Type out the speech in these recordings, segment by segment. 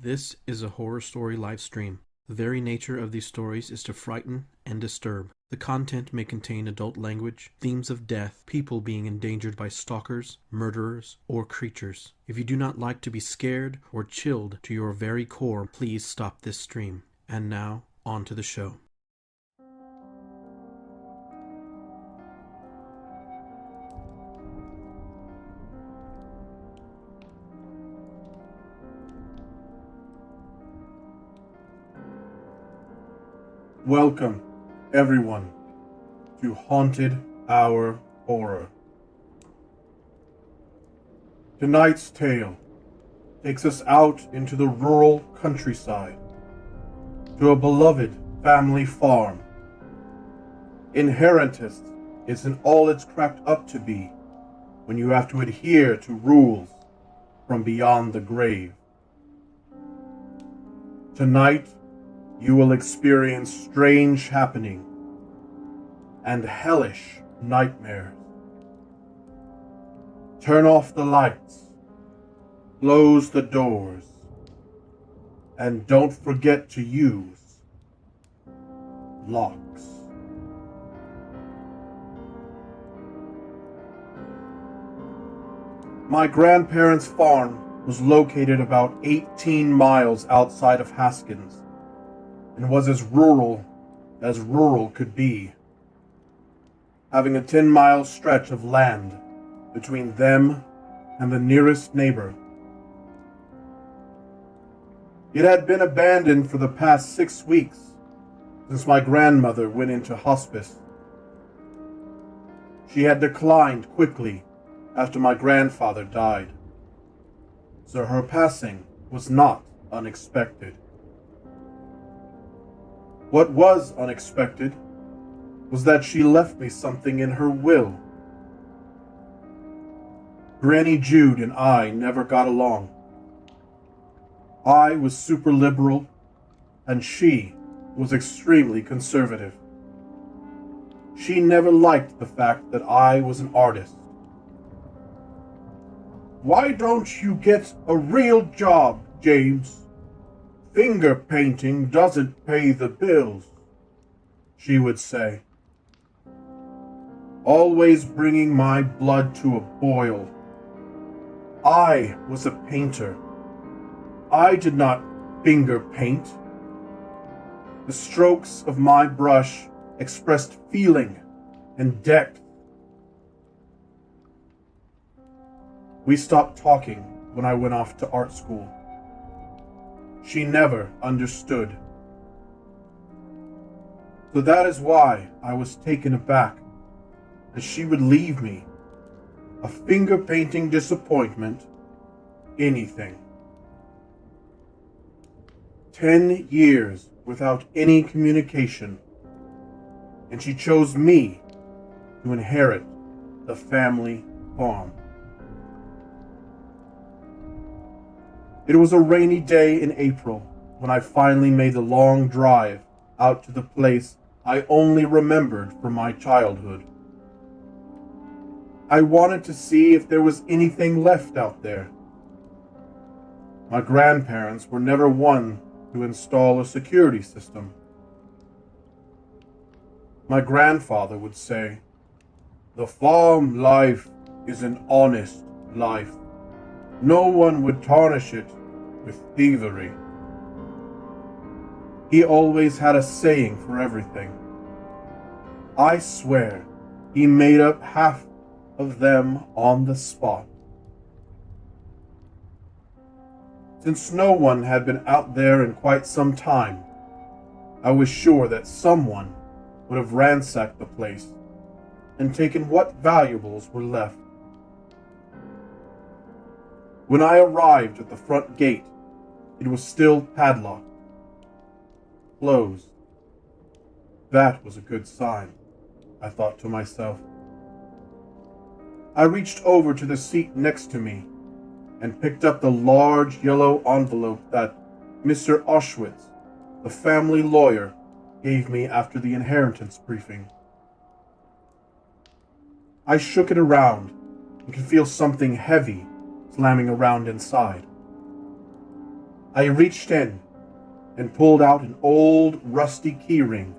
This is a horror story live stream. The very nature of these stories is to frighten and disturb. The content may contain adult language, themes of death, people being endangered by stalkers, murderers, or creatures. If you do not like to be scared or chilled to your very core, please stop this stream. And now, on to the show. Welcome, everyone, to Haunted Hour Horror. Tonight's tale takes us out into the rural countryside, to a beloved family farm. Inheritance isn't all it's cracked up to be when you have to adhere to rules from beyond the grave. Tonight, you will experience strange happening and hellish nightmares. Turn off the lights, close the doors, and don't forget to use locks. My grandparents' farm was located about 18 miles outside of Haskins, and was as rural could be, having a 10-mile stretch of land between them and the nearest neighbor. It had been abandoned for the past 6 weeks since my grandmother went into hospice. She had declined quickly after my grandfather died, so her passing was not unexpected. What was unexpected was that she left me something in her will. Granny Jude and I never got along. I was super liberal, and she was extremely conservative. She never liked the fact that I was an artist. "Why don't you get a real job, James? Finger painting doesn't pay the bills," she would say, always bringing my blood to a boil. I was a painter. I did not finger paint. The strokes of my brush expressed feeling and depth. We stopped talking when I went off to art school. She never understood. So that is why I was taken aback that she would leave me, a finger painting disappointment, anything. 10 years without any communication, and she chose me to inherit the family farm. It was a rainy day in April when I finally made the long drive out to the place I only remembered from my childhood. I wanted to see if there was anything left out there. My grandparents were never one to install a security system. My grandfather would say, "The farm life is an honest life. No one would tarnish it with thievery." He always had a saying for everything. I swear he made up half of them on the spot. Since no one had been out there in quite some time, I was sure that someone would have ransacked the place and taken what valuables were left. When I arrived at the front gate, it was still padlocked, closed. That was a good sign, I thought to myself. I reached over to the seat next to me and picked up the large yellow envelope that Mr. Auschwitz, the family lawyer, gave me after the inheritance briefing. I shook it around and could feel something heavy slamming around inside. I reached in and pulled out an old rusty keyring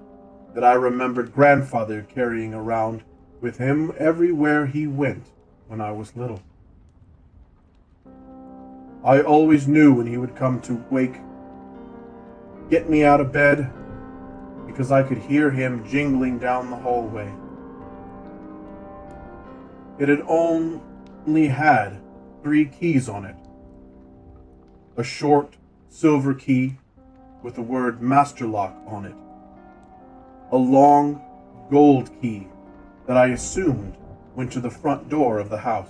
that I remembered grandfather carrying around with him everywhere he went when I was little. I always knew when he would come to get me out of bed, because I could hear him jingling down the hallway. It had only had 3 keys on it. A short silver key with the word Master Lock on it. A long gold key that I assumed went to the front door of the house.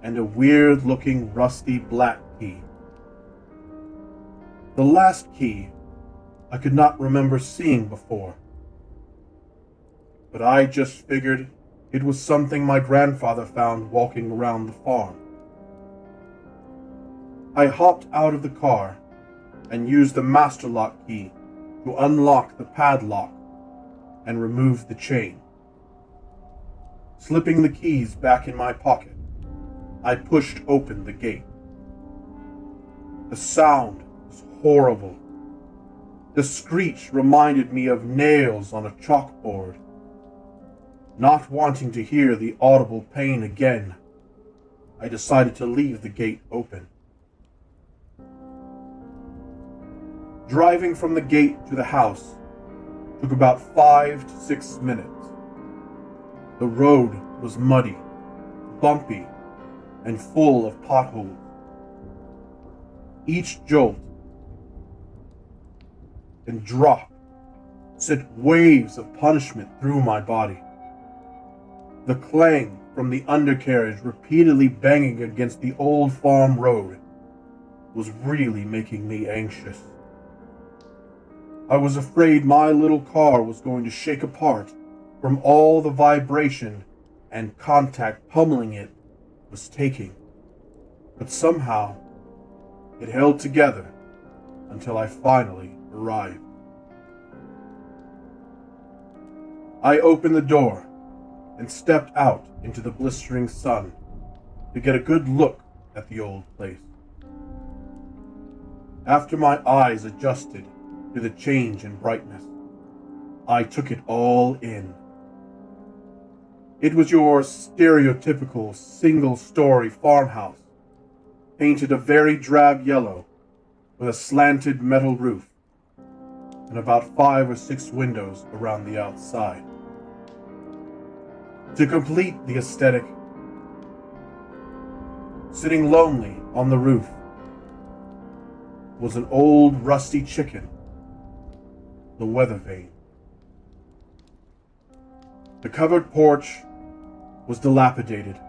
And a weird-looking rusty black key. The last key I could not remember seeing before, but I just figured it was something my grandfather found walking around the farm. I hopped out of the car and used the master lock key to unlock the padlock and remove the chain. Slipping the keys back in my pocket, I pushed open the gate. The sound was horrible. The screech reminded me of nails on a chalkboard. Not wanting to hear the audible pain again, I decided to leave the gate open. Driving from the gate to the house took about 5 to 6 minutes. The road was muddy, bumpy, and full of potholes. Each jolt and drop sent waves of punishment through my body. The clang from the undercarriage repeatedly banging against the old farm road was really making me anxious. I was afraid my little car was going to shake apart from all the vibration and contact pummeling it was taking. But somehow, it held together until I finally arrived. I opened the door and stepped out into the blistering sun to get a good look at the old place. After my eyes adjusted to the change in brightness, I took it all in. It was your stereotypical single-story farmhouse, painted a very drab yellow with a slanted metal roof and about 5 or 6 windows around the outside. To complete the aesthetic, sitting lonely on the roof was an old rusty chicken, the weather vane. The covered porch was dilapidated,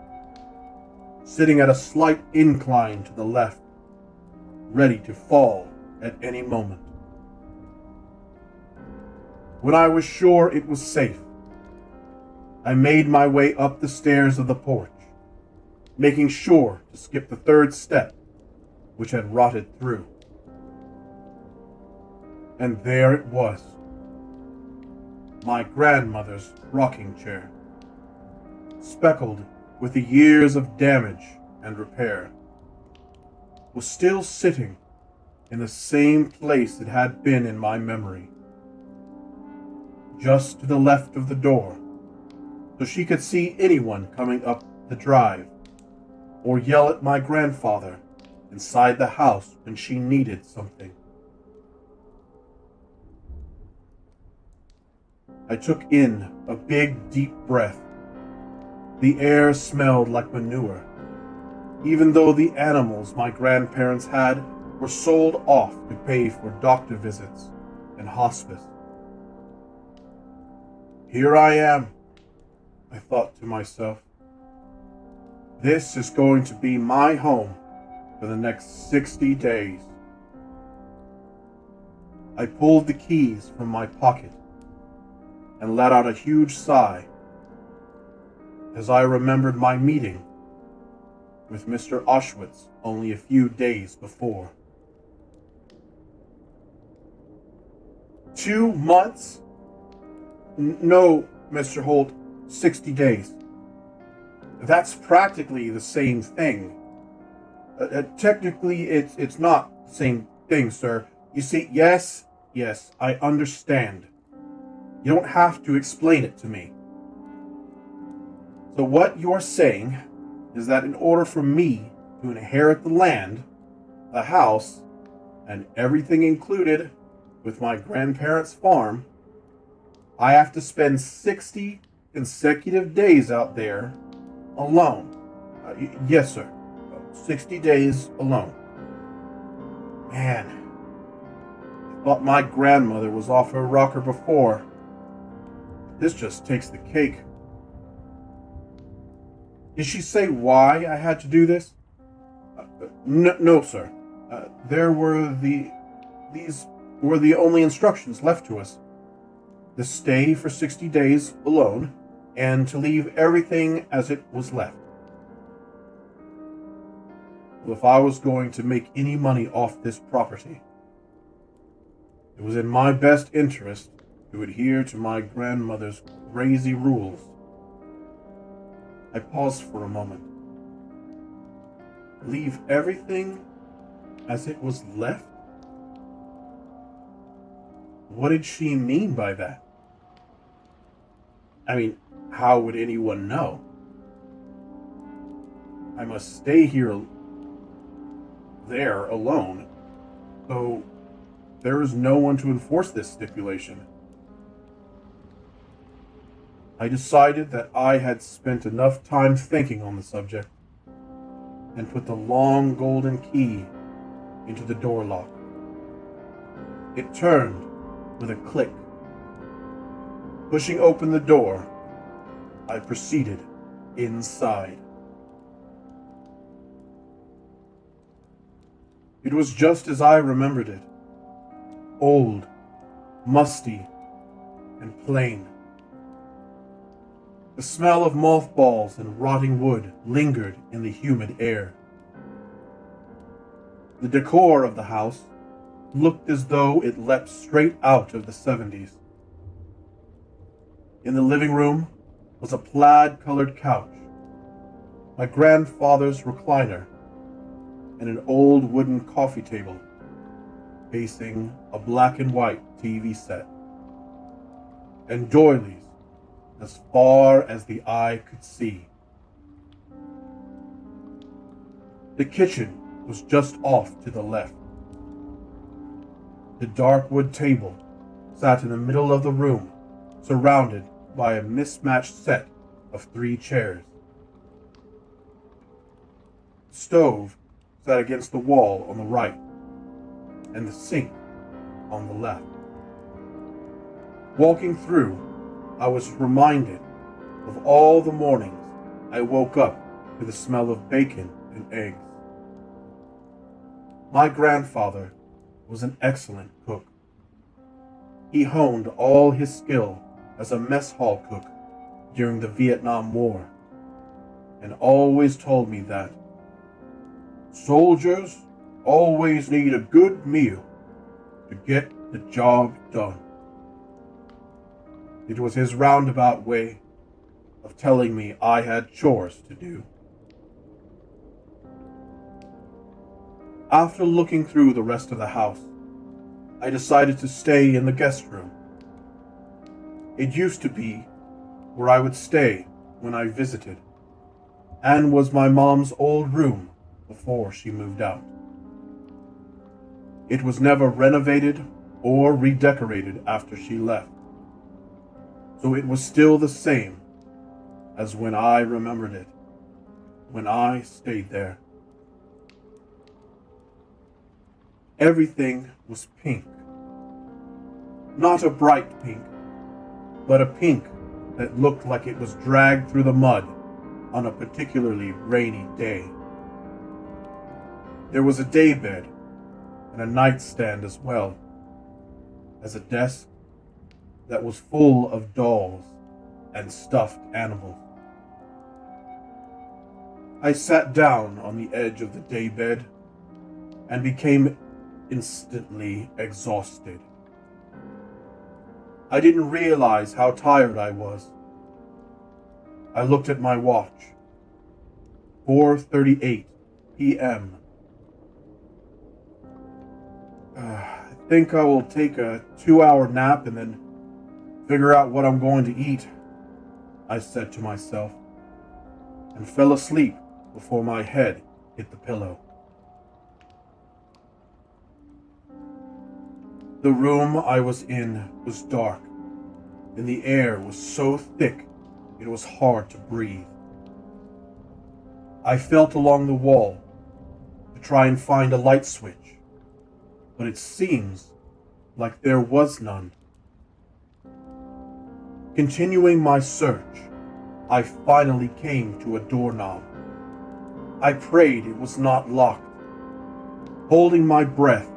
sitting at a slight incline to the left, ready to fall at any moment. When I was sure it was safe, I made my way up the stairs of the porch, making sure to skip the 3rd step, which had rotted through. And there it was, my grandmother's rocking chair, speckled with the years of damage and repair, was still sitting in the same place it had been in my memory, just to the left of the door, so she could see anyone coming up the drive, or yell at my grandfather inside the house when she needed something. I took in a big, deep breath. The air smelled like manure, even though the animals my grandparents had were sold off to pay for doctor visits and hospice. Here I am, I thought to myself. This is going to be my home for the next 60 days. I pulled the keys from my pocket and let out a huge sigh as I remembered my meeting with Mr. Auschwitz only a few days before. 2 months? No, Mr. Holt, 60 days. That's practically the same thing. Technically, it's not the same thing, sir. You see, yes, I understand. You don't have to explain it to me. So what you're saying is that in order for me to inherit the land, the house, and everything included with my grandparents' farm, I have to spend 60 consecutive days out there alone. Yes, sir. 60 days alone. Man, I thought my grandmother was off her rocker before. This just takes the cake. Did she say why I had to do this? No, sir. These were the only instructions left to us. To stay for 60 days alone, and to leave everything as it was left. Well, if I was going to make any money off this property, it was in my best interest to adhere to my grandmother's crazy rules. I paused for a moment. Leave everything as it was left? What did she mean by that? I mean, how would anyone know? I must stay there alone, so there is no one to enforce this stipulation. I decided that I had spent enough time thinking on the subject and put the long golden key into the door lock. It turned with a click. Pushing open the door, I proceeded inside. It was just as I remembered it. Old, musty, and plain. The smell of mothballs and rotting wood lingered in the humid air. The decor of the house looked as though it leapt straight out of the 70s. In the living room was a plaid-colored couch, my grandfather's recliner, and an old wooden coffee table facing a black and white TV set, and doilies as far as the eye could see. The kitchen was just off to the left. The dark wood table sat in the middle of the room, surrounded by a mismatched set of 3 chairs. The stove sat against the wall on the right, and the sink on the left. Walking through, I was reminded of all the mornings I woke up to the smell of bacon and eggs. My grandfather was an excellent cook. He honed all his skill as a mess hall cook during the Vietnam War, and always told me that soldiers always need a good meal to get the job done. It was his roundabout way of telling me I had chores to do. After looking through the rest of the house, I decided to stay in the guest room. It used to be where I would stay when I visited, and was my mom's old room before she moved out. It was never renovated or redecorated after she left, so it was still the same as when I remembered it, when I stayed there. Everything was pink. Not a bright pink, but a pink that looked like it was dragged through the mud on a particularly rainy day. There was a daybed and a nightstand as well as a desk that was full of dolls and stuffed animals. I sat down on the edge of the daybed and became instantly exhausted. I didn't realize how tired I was. I looked at my watch. 4:38 p.m. I think I will take a 2-hour nap and then figure out what I'm going to eat, I said to myself, and fell asleep before my head hit the pillow. The room I was in was dark, and the air was so thick it was hard to breathe. I felt along the wall to try and find a light switch, but it seems like there was none. Continuing my search, I finally came to a doorknob. I prayed it was not locked. Holding my breath,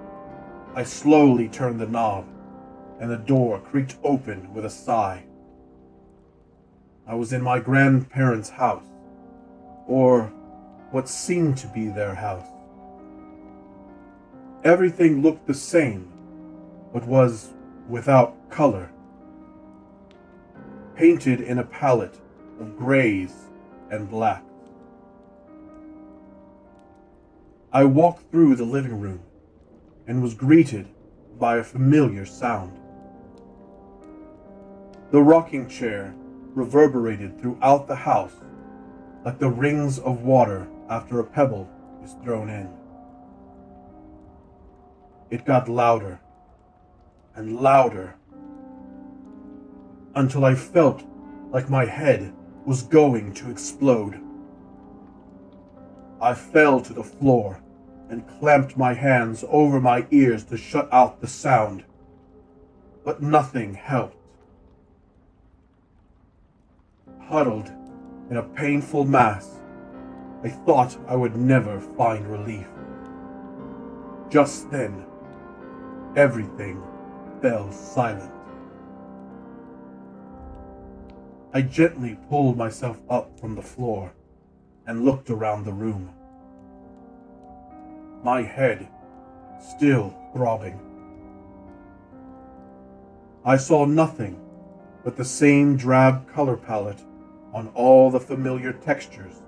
I slowly turned the knob, and the door creaked open with a sigh. I was in my grandparents' house, or what seemed to be their house. Everything looked the same, but was without color, painted in a palette of grays and blacks. I walked through the living room and was greeted by a familiar sound. The rocking chair reverberated throughout the house like the rings of water after a pebble is thrown in. It got louder and louder until I felt like my head was going to explode. I fell to the floor and clamped my hands over my ears to shut out the sound, but nothing helped. Huddled in a painful mass, I thought I would never find relief. Just then, everything fell silent. I gently pulled myself up from the floor and looked around the room. My head still throbbing. I saw nothing but the same drab color palette on all the familiar textures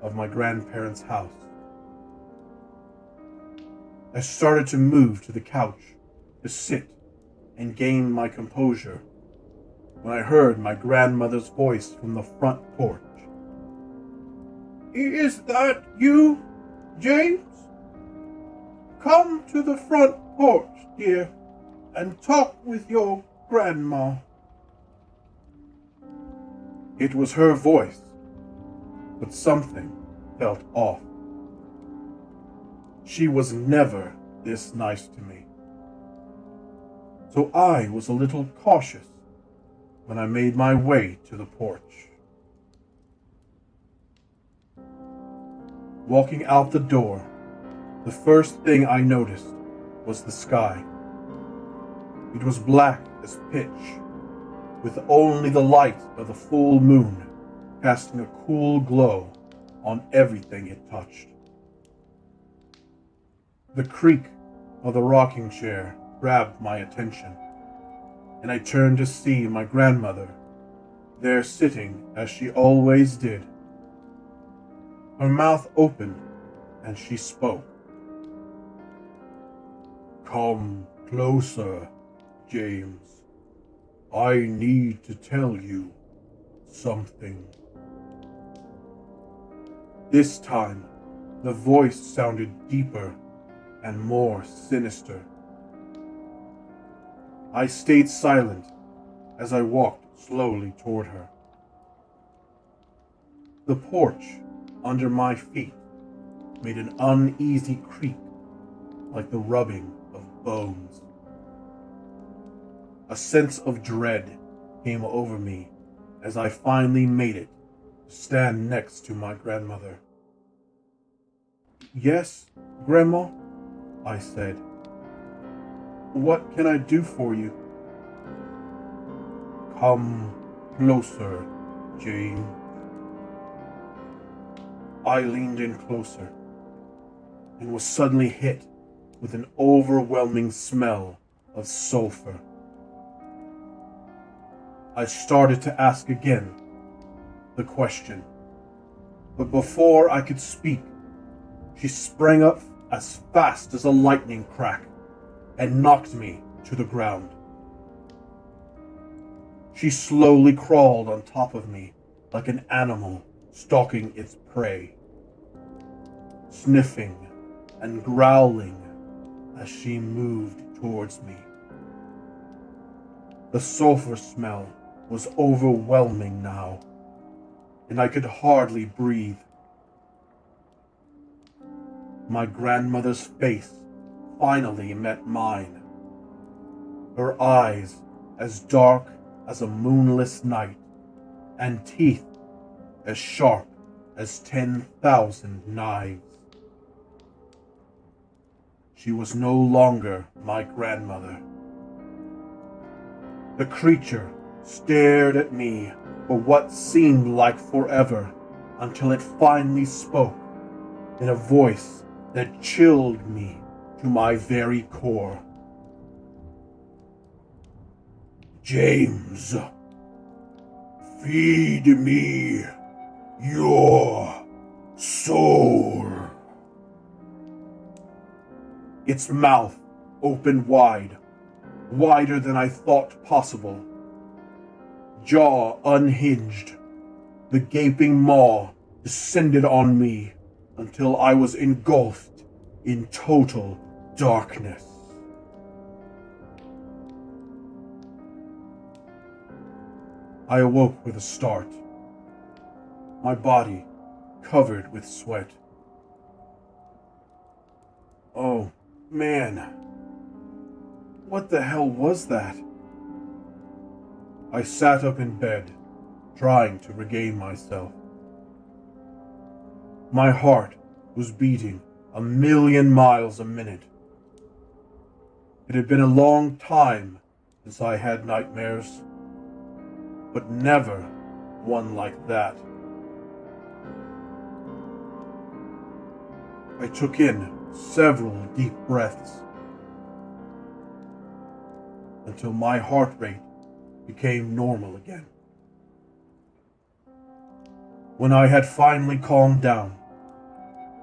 of my grandparents' house. I started to move to the couch to sit and gain my composure when I heard my grandmother's voice from the front porch. "Is that you, James? Come to the front porch, dear, and talk with your grandma." It was her voice, but something felt off. She was never this nice to me. So I was a little cautious when I made my way to the porch. Walking out the door, the first thing I noticed was the sky. It was black as pitch, with only the light of the full moon casting a cool glow on everything it touched. The creak of the rocking chair grabbed my attention, and I turned to see my grandmother there sitting as she always did. Her mouth opened and she spoke. "Come closer, James. I need to tell you something." This time, the voice sounded deeper and more sinister. I stayed silent as I walked slowly toward her. The porch under my feet made an uneasy creak like the rubbing of bones. A sense of dread came over me as I finally made it to stand next to my grandmother. "Yes, Grandma," I said. "What can I do for you?" "Come closer, Jane." I leaned in closer and was suddenly hit with an overwhelming smell of sulfur. I started to ask again the question, but before I could speak, she sprang up as fast as a lightning crack and knocked me to the ground. She slowly crawled on top of me like an animal stalking its prey, sniffing and growling as she moved towards me. The sulfur smell was overwhelming now, and I could hardly breathe. My grandmother's face finally met mine, her eyes as dark as a moonless night, and teeth as sharp as 10,000 knives. She was no longer my grandmother. The creature stared at me for what seemed like forever until it finally spoke in a voice that chilled me to my very core. James, feed me your soul. Its mouth opened wide, wider than I thought possible. Jaw unhinged, the gaping maw descended on me until I was engulfed in total darkness. I awoke with a start, my body covered with sweat. Oh, man. What the hell was that? I sat up in bed, trying to regain myself. My heart was beating 1,000,000 miles a minute. It had been a long time since I had nightmares, but never one like that. I took in several deep breaths until my heart rate became normal again. When I had finally calmed down,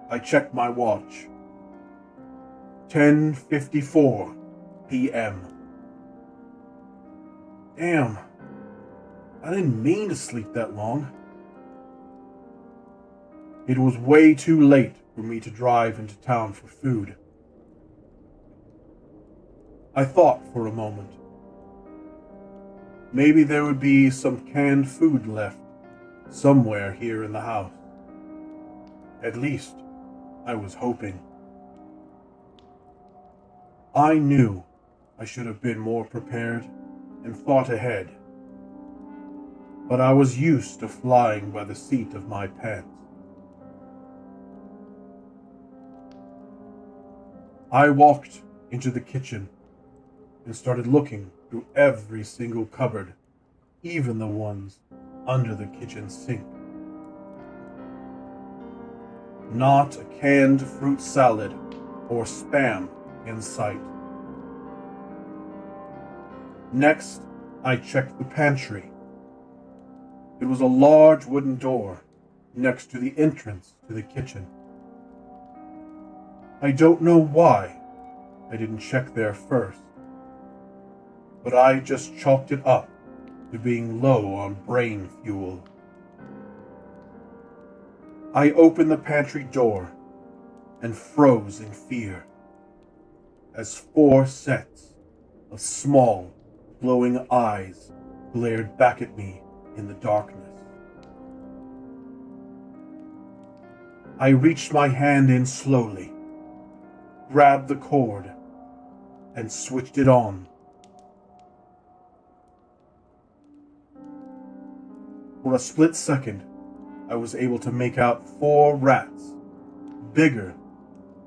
I checked my watch. 10:54 p.m. Damn, I didn't mean to sleep that long. It was way too late for me to drive into town for food. I thought for a moment. Maybe there would be some canned food left somewhere here in the house. At least, I was hoping. I knew I should have been more prepared and thought ahead, but I was used to flying by the seat of my pants. I walked into the kitchen and started looking through every single cupboard, even the ones under the kitchen sink. Not a canned fruit salad or Spam in sight. Next, I checked the pantry. It was a large wooden door next to the entrance to the kitchen. I don't know why I didn't check there first, but I just chalked it up to being low on brain fuel. I opened the pantry door and froze in fear as 4 sets of small, glowing eyes glared back at me in the darkness. I reached my hand in slowly, grabbed the cord, and switched it on. For a split second, I was able to make out 4 rats, bigger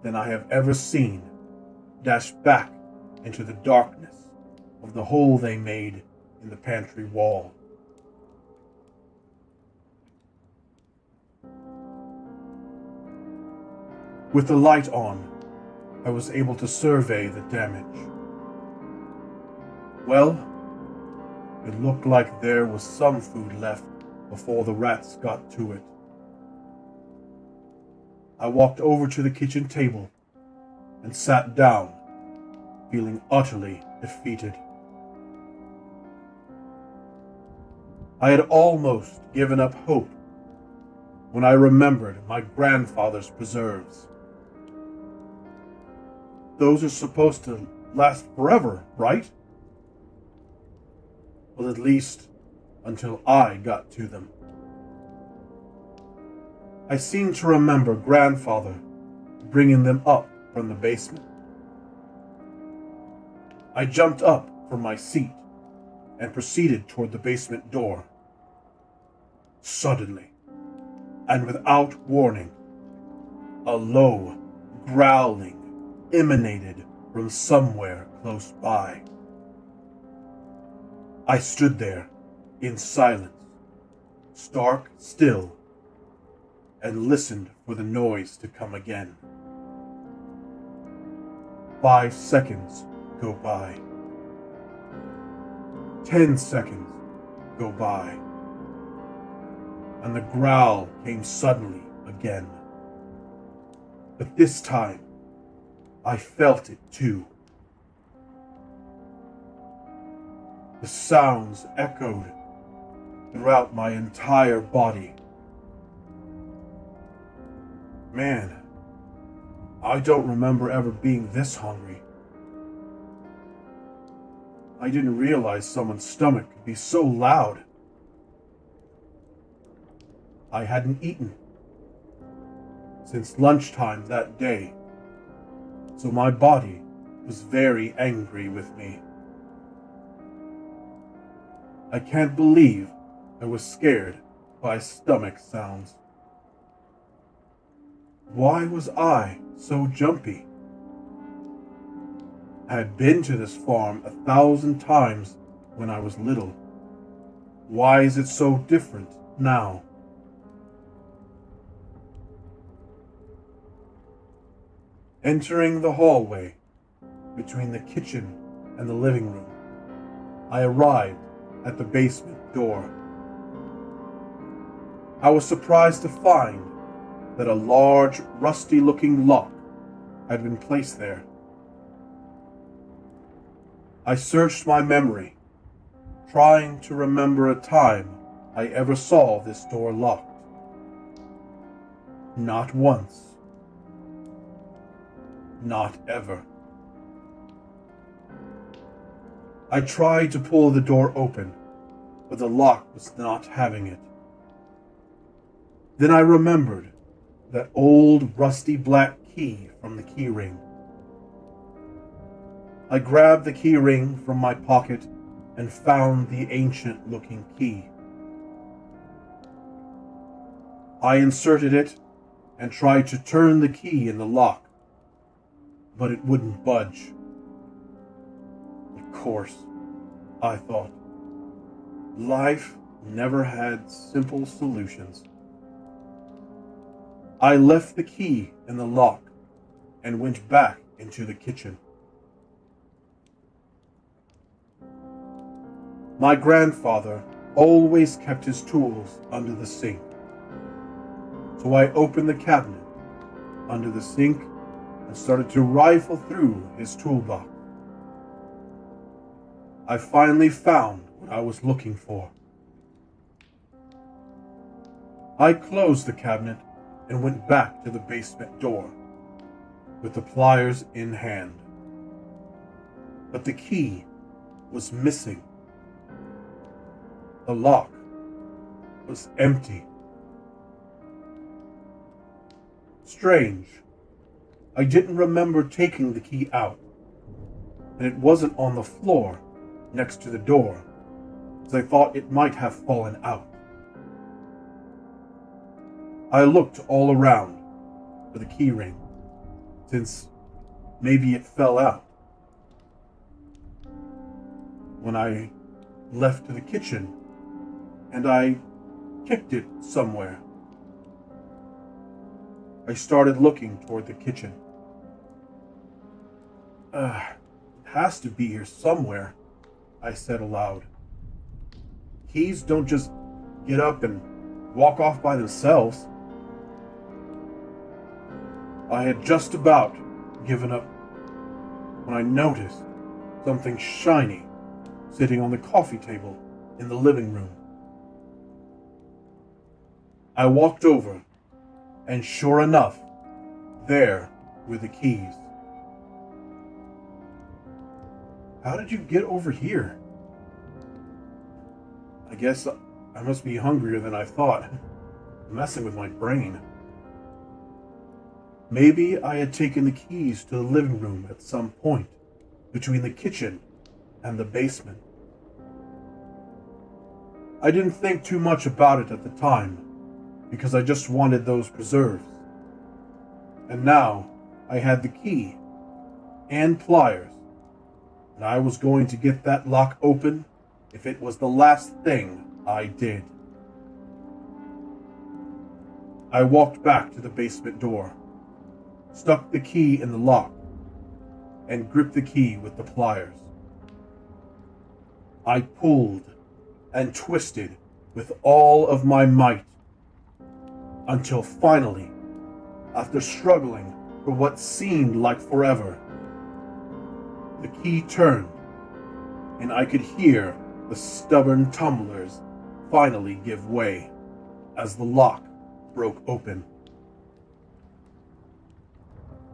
than I have ever seen, dash back into the darkness of the hole they made in the pantry wall. With the light on, I was able to survey the damage. Well, it looked like there was some food left before the rats got to it. I walked over to the kitchen table and sat down, feeling utterly defeated. I had almost given up hope when I remembered my grandfather's preserves. Those are supposed to last forever, right? Well, at least until I got to them. I seem to remember grandfather bringing them up from the basement. I jumped up from my seat and proceeded toward the basement door. Suddenly, and without warning, a low growling emanated from somewhere close by. I stood there in silence, stark still, and listened for the noise to come again. 5 seconds go by. 10 seconds go by. And the growl came suddenly again. But this time, I felt it too. The sounds echoed throughout my entire body. Man, I don't remember ever being this hungry. I didn't realize someone's stomach could be so loud. I hadn't eaten since lunchtime that day, so my body was very angry with me. I can't believe I was scared by stomach sounds. Why was I so jumpy? I had been to this farm 1,000 times when I was little. Why is it so different now? Entering the hallway between the kitchen and the living room, I arrived at the basement door. I was surprised to find that a large, rusty-looking lock had been placed there. I searched my memory, trying to remember a time I ever saw this door locked. Not once. Not ever. I tried to pull the door open, but the lock was not having it. Then I remembered that old rusty black key from the key ring. I grabbed the key ring from my pocket and found the ancient-looking key. I inserted it and tried to turn the key in the lock, but it wouldn't budge. Of course, I thought, life never had simple solutions. I left the key in the lock and went back into the kitchen. My grandfather always kept his tools under the sink, so I opened the cabinet under the sink and started to rifle through his toolbox. I finally found what I was looking for. I closed the cabinet and went back to the basement door with the pliers in hand. But the key was missing. The lock was empty. Strange. I didn't remember taking the key out, and it wasn't on the floor next to the door, as I thought it might have fallen out. I looked all around for the key ring, since maybe it fell out. When I left to the kitchen, and I kicked it somewhere. I started looking toward the kitchen. It has to be here somewhere, I said aloud. Keys don't just get up and walk off by themselves. I had just about given up when I noticed something shiny sitting on the coffee table in the living room. I walked over, and sure enough, there were the keys. How did you get over here? I guess I must be hungrier than I thought. Messing with my brain. Maybe I had taken the keys to the living room at some point between the kitchen and the basement. I didn't think too much about it at the time because I just wanted those preserves. And now I had the key and pliers, and I was going to get that lock open if it was the last thing I did. I walked back to the basement door, stuck the key in the lock, and gripped the key with the pliers. I pulled and twisted with all of my might until finally, after struggling for what seemed like forever, the key turned and I could hear the stubborn tumblers finally give way as the lock broke open.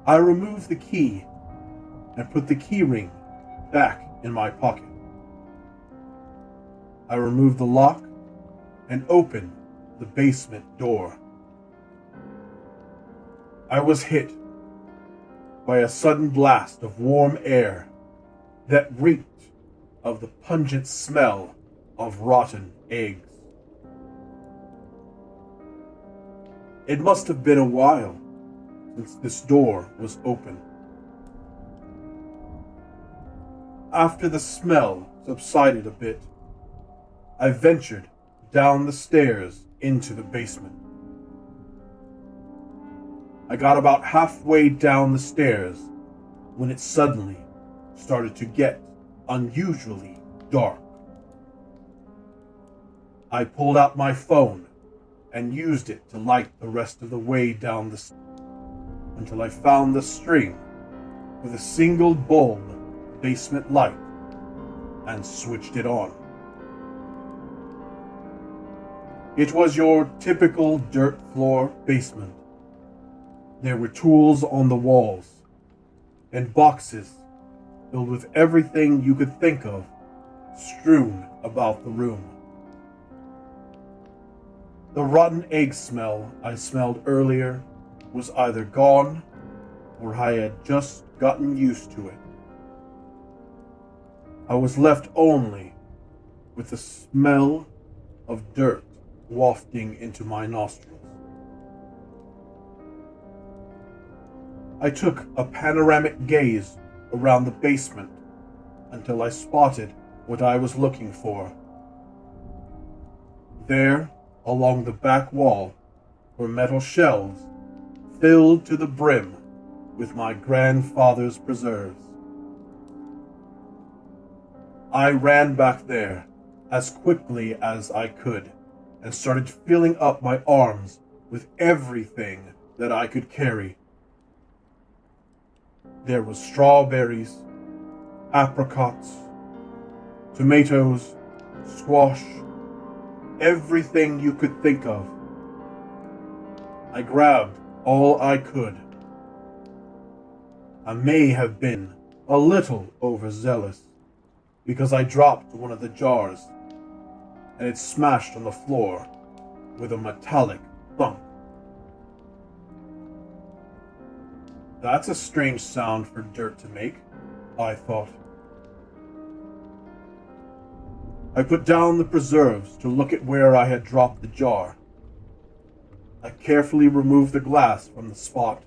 I removed the key and put the key ring back in my pocket. I removed the lock and opened the basement door. I was hit by a sudden blast of warm air that reeked of the pungent smell of rotten eggs. It must have been a while since this door was open. After the smell subsided a bit, I ventured down the stairs into the basement. I got about halfway down the stairs when it suddenly started to get unusually dark. I pulled out my phone and used it to light the rest of the way down the stairs until I found the string with a single bulb basement light and switched it on. It was your typical dirt floor basement. There were tools on the walls and boxes filled with everything you could think of strewn about the room. The rotten egg smell I smelled earlier was either gone or I had just gotten used to it. I was left only with the smell of dirt wafting into my nostrils. I took a panoramic gaze around the basement until I spotted what I was looking for. There, along the back wall, were metal shelves filled to the brim with my grandfather's preserves. I ran back there as quickly as I could and started filling up my arms with everything that I could carry. There was strawberries, apricots, tomatoes, squash, everything you could think of. I grabbed all I could. I may have been a little overzealous because I dropped one of the jars and it smashed on the floor with a metallic thump. That's a strange sound for dirt to make, I thought. I put down the preserves to look at where I had dropped the jar. I carefully removed the glass from the spot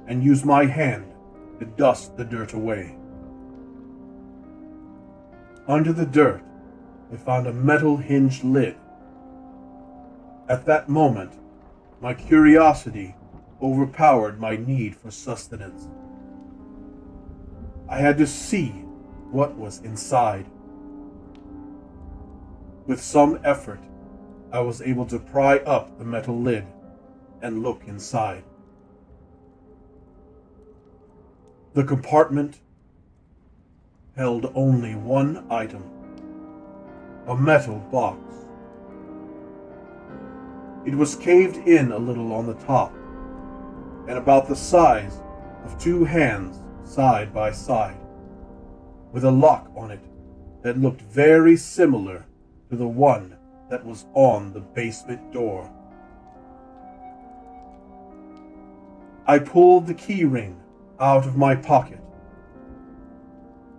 and used my hand to dust the dirt away. Under the dirt, I found a metal hinged lid. At that moment, my curiosity overpowered my need for sustenance. I had to see what was inside. With some effort, I was able to pry up the metal lid and look inside. The compartment held only one item: a metal box. It was caved in a little on the top, and about the size of two hands side by side, with a lock on it that looked very similar to the one that was on the basement door. I pulled the key ring out of my pocket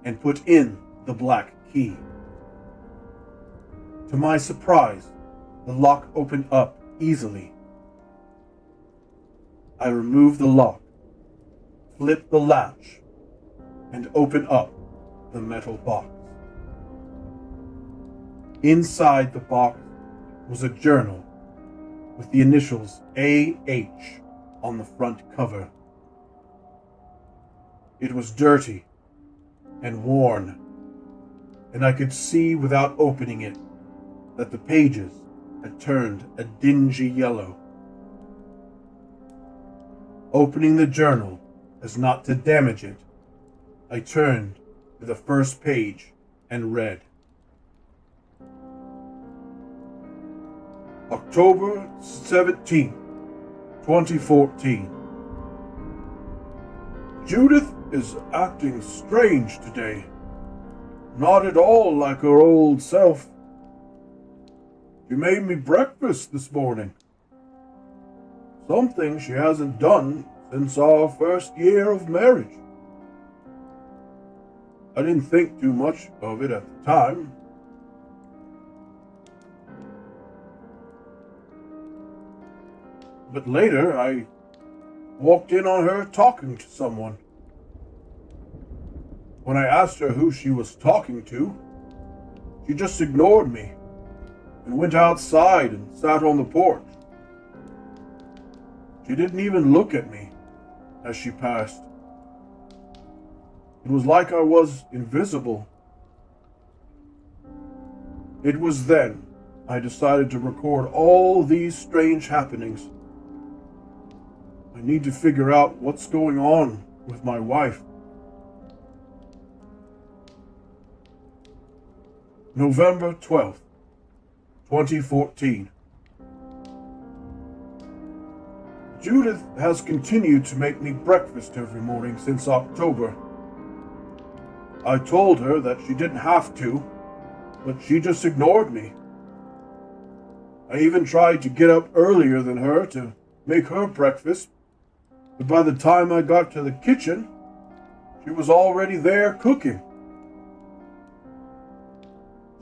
and put in the black key. To my surprise, the lock opened up easily. I removed the lock, flipped the latch, and opened up the metal box. Inside the box was a journal with the initials AH on the front cover. It was dirty and worn, and I could see without opening it that the pages had turned a dingy yellow. Opening the journal as not to damage it, I turned to the first page and read, October 17th, 2014. Judith is acting strange today. Not at all like her old self. She made me breakfast this morning. Something she hasn't done since our first year of marriage. I didn't think too much of it at the time. But later, I walked in on her talking to someone. When I asked her who she was talking to, she just ignored me and went outside and sat on the porch. She didn't even look at me as she passed. It was like I was invisible. It was then I decided to record all these strange happenings. I need to figure out what's going on with my wife. November 12th, 2014. Judith has continued to make me breakfast every morning since October. I told her that she didn't have to, but she just ignored me. I even tried to get up earlier than her to make her breakfast, but by the time I got to the kitchen, she was already there cooking.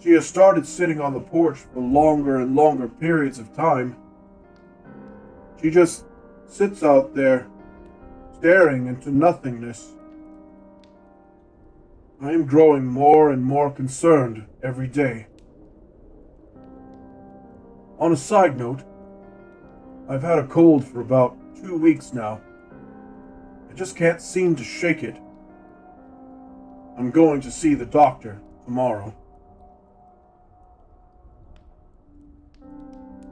She has started sitting on the porch for longer and longer periods of time. She just sits out there, staring into nothingness. I am growing more and more concerned every day. On a side note, I've had a cold for about 2 weeks now. I just can't seem to shake it. I'm going to see the doctor tomorrow.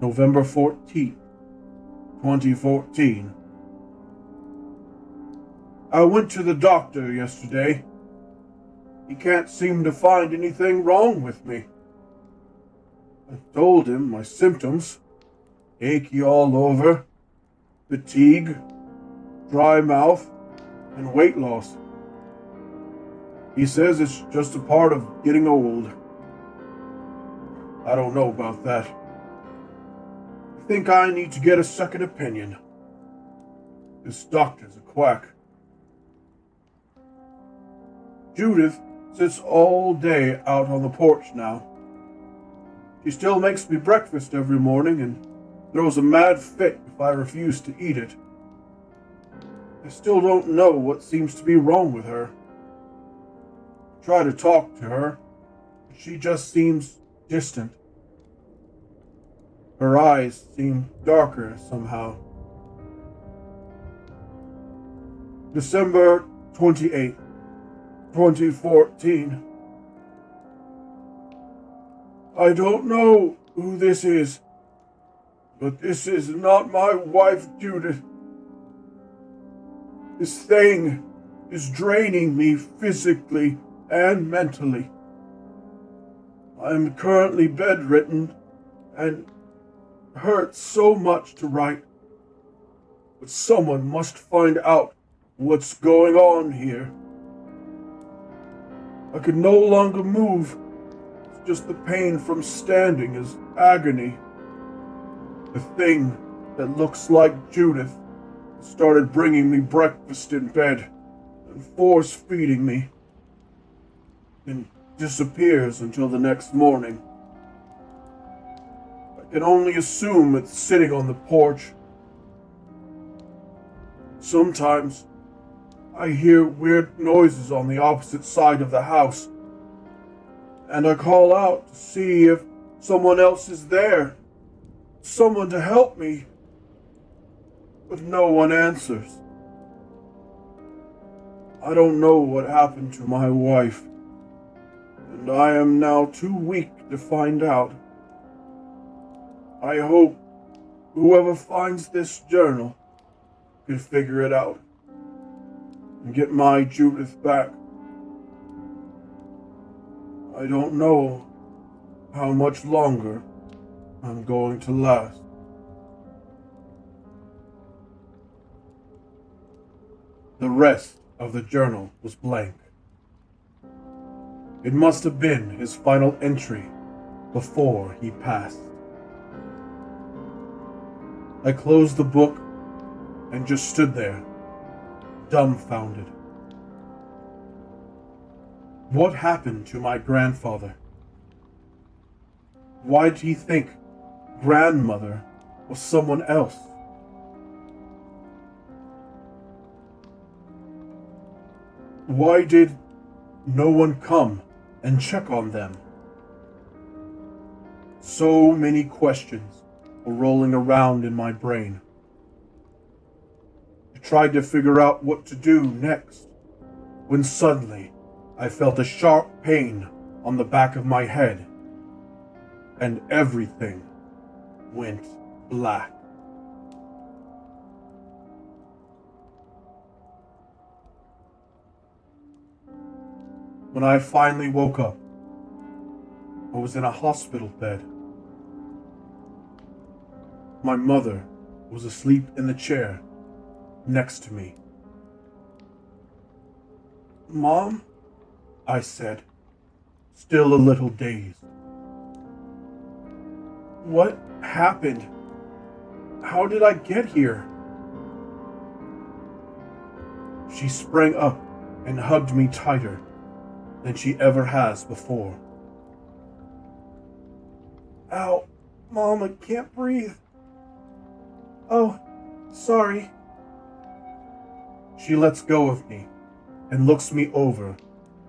November 14th, 2014. I went to the doctor yesterday. He can't seem to find anything wrong with me. I told him my symptoms: achy all over, fatigue, dry mouth, and weight loss. He says it's just a part of getting old. I don't know about that. I think I need to get a second opinion. This doctor's a quack. Judith sits all day out on the porch now. She still makes me breakfast every morning and throws a mad fit if I refuse to eat it. I still don't know what seems to be wrong with her. I try to talk to her, but she just seems distant. Her eyes seem darker somehow. December 28th, 2014. I don't know who this is, but this is not my wife, Judith. This thing is draining me physically and mentally. I am currently bedridden and hurt so much to write. But someone must find out what's going on here. I can no longer move. It's just the pain from standing is agony. The thing that looks like Judith started bringing me breakfast in bed and force feeding me, and disappears until the next morning. I can only assume it's sitting on the porch. Sometimes I hear weird noises on the opposite side of the house, and I call out to see if someone else is there, someone to help me, but no one answers. I don't know what happened to my wife, and I am now too weak to find out. I hope whoever finds this journal can figure it out and get my Judith back. I don't know how much longer I'm going to last. The rest of the journal was blank. It must have been his final entry before he passed. I closed the book and just stood there, dumbfounded. What happened to my grandfather? Why did he think grandmother was someone else? Why did no one come and check on them? So many questions were rolling around in my brain. I tried to figure out what to do next, when suddenly I felt a sharp pain on the back of my head, and everything went black. When I finally woke up, I was in a hospital bed. My mother was asleep in the chair next to me. "Mom?" I said, still a little dazed. "What happened? How did I get here?" She sprang up and hugged me tighter than she ever has before. "Ow, Mom, I can't breathe." "Oh, sorry." She lets go of me and looks me over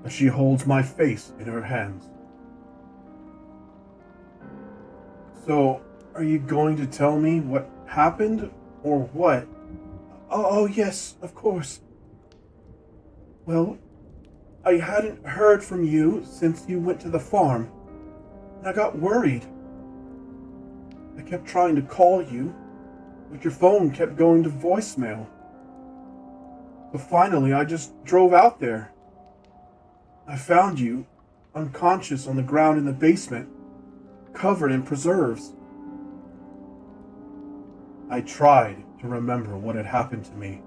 as she holds my face in her hands. "So, are you going to tell me what happened, or what?" Oh, yes, of course. "Well, I hadn't heard from you since you went to the farm, and I got worried. I kept trying to call you, but your phone kept going to voicemail. So finally, I just drove out there. I found you, unconscious on the ground in the basement, covered in preserves." I tried to remember what had happened to me,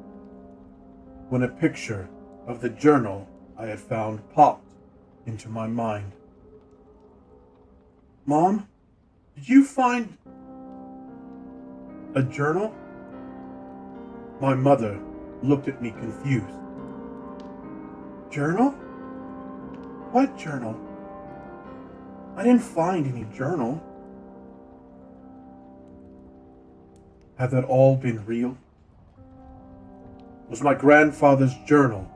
when a picture of the journal I had found popped into my mind. "Mom, did you find a journal?" My mother looked at me confused. "Journal? What journal? I didn't find any journal." Had that all been real? Was my grandfather's journal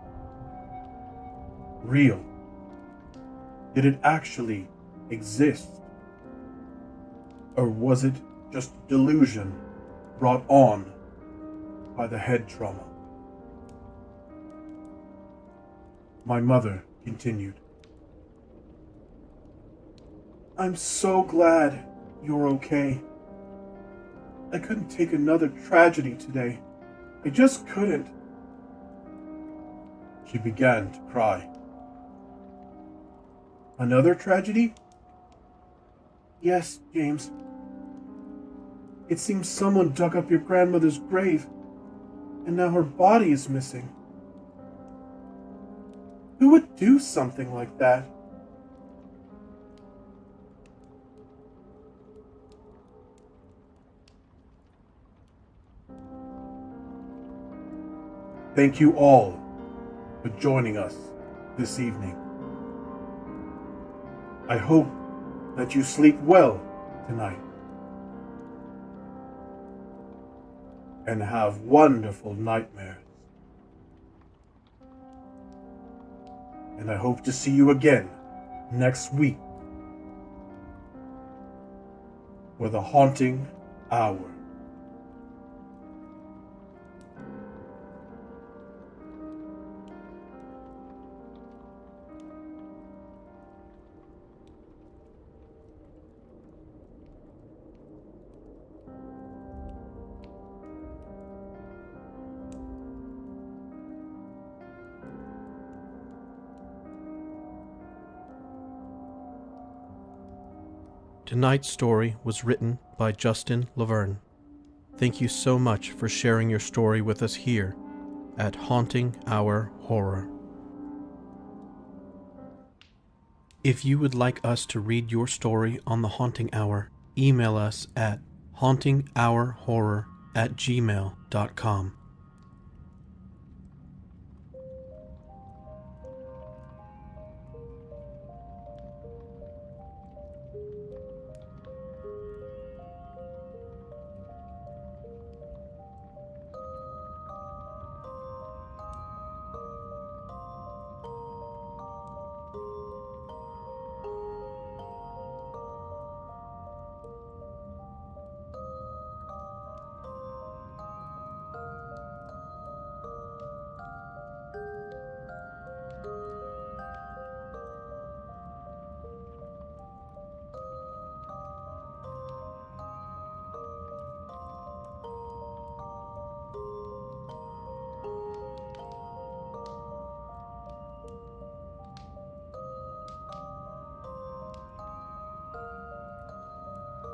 real? Did it actually exist? Or was it just delusion brought on by the head trauma? My mother continued. "I'm so glad you're okay. I couldn't take another tragedy today. I just couldn't." She began to cry. Another tragedy? Yes, James. It seems someone dug up your grandmother's grave, and now her body is missing. Who would do something like that? Thank you all for joining us this evening. I hope that you sleep well tonight and have wonderful nightmares. And I hope to see you again next week for the Haunting Hour. Tonight's story was written by Justin LaVergne. Thank you so much for sharing your story with us here at Haunting Hour Horror. If you would like us to read your story on the Haunting Hour, email us at hauntinghourhorror@gmail.com.